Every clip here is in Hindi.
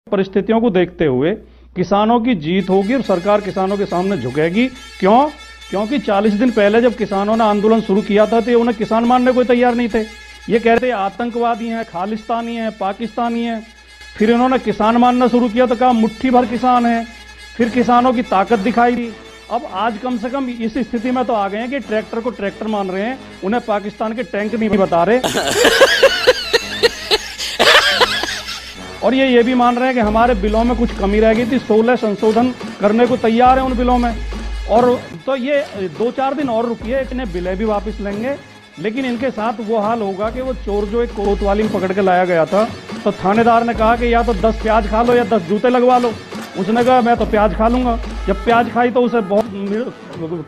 परिस्थितियों को देखते हुए किसानों की जीत होगी और सरकार किसानों के सामने झुकेगी। क्यों? क्योंकि 40 दिन पहले जब किसानों ने आंदोलन शुरू किया था तो उन्हें किसान मानने को तैयार नहीं थे। ये कह रहे थे आतंकवादी हैं, खालिस्तानी हैं, पाकिस्तानी हैं। फिर इन्होंने किसान मानना शुरू किया तो कहा मुट्ठी भर किसान हैं। फिर किसानों की ताकत दिखाई दी। अब आज कम से कम इस स्थिति में तो आ गए हैं कि ट्रैक्टर को ट्रैक्टर मान रहे हैं, उन्हें पाकिस्तान के टैंक नहीं बता रहे। और ये भी मान रहे हैं कि हमारे बिलों में कुछ कमी रह गई थी, 16 संशोधन करने को तैयार है उन बिलों में। और तो ये 2-4 दिन और रुकिए, इतने बिलें भी वापस लेंगे। लेकिन इनके साथ वो हाल होगा कि वो चोर जो एक कोतवाली में पकड़ के लाया गया था, तो थानेदार ने कहा कि या तो 10 प्याज खा लो या 10 जूते लगवा लो। उसने कहा मैं तो प्याज खा लूंगा। जब प्याज खाई तो उसे बहुत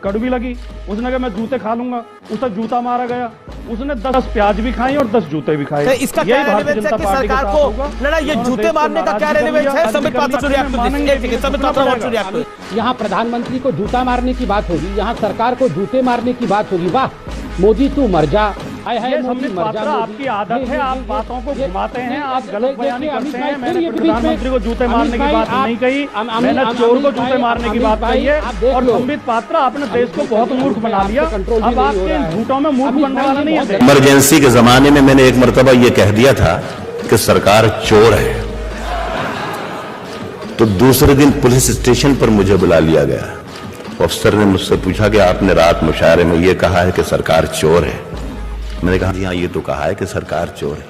कड़वी लगी। उसने कहा मैं जूते खा लूंगा। उसे जूता मारा गया। उसने 10 प्याज भी खाई और 10 जूते भी खाए। तो इसका क्या रेलेवेंस है कि सरकार को लड़ा ये जूते मारने का क्या रेलेवेंस है? संबित पात्रा यहाँ प्रधानमंत्री को जूता मारने की बात होगी, यहाँ सरकार को जूते मारने की बात होगी। वाह मोदी तू मर जा। संबित पात्रा आपकी आदत है, आप बातों को घुमाते हैं, आप गलत बयानी करते हैं। मैंने प्रधानमंत्री को जूते मारने की बात नहीं कही, मैंने चोर को जूते मारने की बात कही है। और संबित पात्रा आपने देश को बहुत मूर्ख बना दिया। अब आपके झूठों में मूर्ख बनने वाला नहीं है। इमरजेंसी के जमाने में मैंने एक मर्तबा ये कह दिया था कि सरकार चोर है, तो दूसरे दिन पुलिस स्टेशन पर मुझे बुला लिया गया। अफसर ने मुझसे पूछा कि आपने रात मुशायरे में ये कहा है कि सरकार चोर है। मैंने कहा जी हाँ, ये तो कहा है कि सरकार चोर है,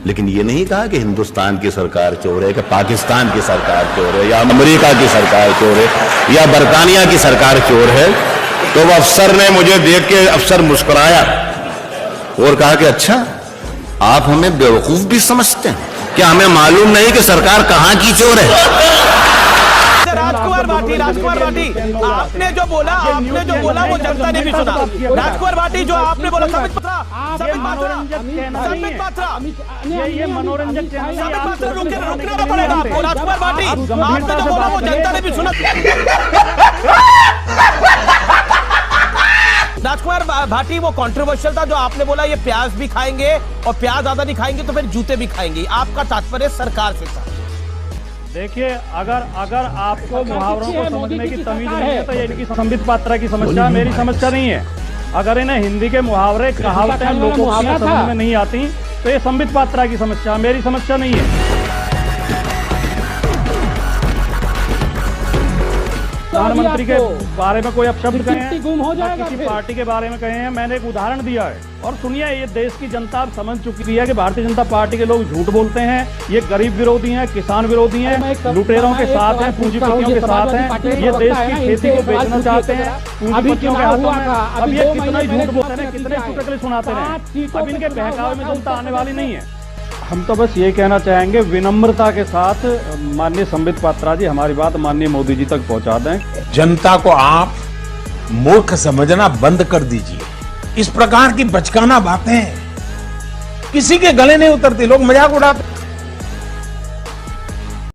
लेकिन ये नहीं कहा कि हिंदुस्तान की सरकार चोर है, कि पाकिस्तान की सरकार चोर है, या अमेरिका की सरकार चोर है, या बरतानिया की सरकार चोर है। तो वो अफसर ने मुझे देख के अफसर मुस्कुराया और कहा कि अच्छा आप हमें बेवकूफ भी समझते हैं, क्या हमें मालूम नहीं कि सरकार कहाँ की चोर है? राजकुमार भाटी, आपने जो बोला वो जनता ने भी सुना। राजकुमार भाटी जो आपने बोला, संबित पात्रा ये मनोरंजक रुकना पड़ेगा आपको। राजकुमार भाटी आपने जो बोला वो जनता ने भी सुना। राजकुमार भाटी वो कंट्रोवर्शियल था जो आपने बोला ये प्याज भी खाएंगे और प्याज ज्यादा नहीं खाएंगे तो फिर जूते भी खाएंगे। आपका तात्पर्य सरकार से था। देखिए, अगर आपको मुहावरों को समझने की तमीज नहीं है तो ये इनकी संबित पात्रा की समस्या, मेरी समस्या नहीं है। अगर इन्हें हिंदी के मुहावरे कहावतें लोगों को समझ में नहीं आती तो ये संबित पात्रा की समस्या, मेरी समस्या नहीं है। प्रधानमंत्री के बारे में कोई अपशब्द कहे हैं, किसी पार्टी के बारे में कहे हैं, मैंने एक उदाहरण दिया है। और सुनिए, ये देश की जनता अब समझ चुकी है कि भारतीय जनता पार्टी के लोग झूठ बोलते हैं। ये गरीब विरोधी हैं, किसान विरोधी हैं, लुटेरों के साथ हैं, पूंजीपतियों के साथ हैं। ये देश की खेती को बेचना चाहते हैं पूंजीपतियों के हाथों में। अब ये कितना ही झूठ बोलते हैं, कितने चुटकुले सुनाते हैं। अब इनके बहकावे में जनता आने वाली नहीं है। हम तो बस ये कहना चाहेंगे विनम्रता के साथ, माननीय संबित पात्रा जी हमारी बात माननीय मोदी जी तक पहुंचा दें। जनता को आप मूर्ख समझना बंद कर दीजिए। इस प्रकार की बचकाना बातें किसी के गले नहीं उतरती, लोग मजाक उड़ाते।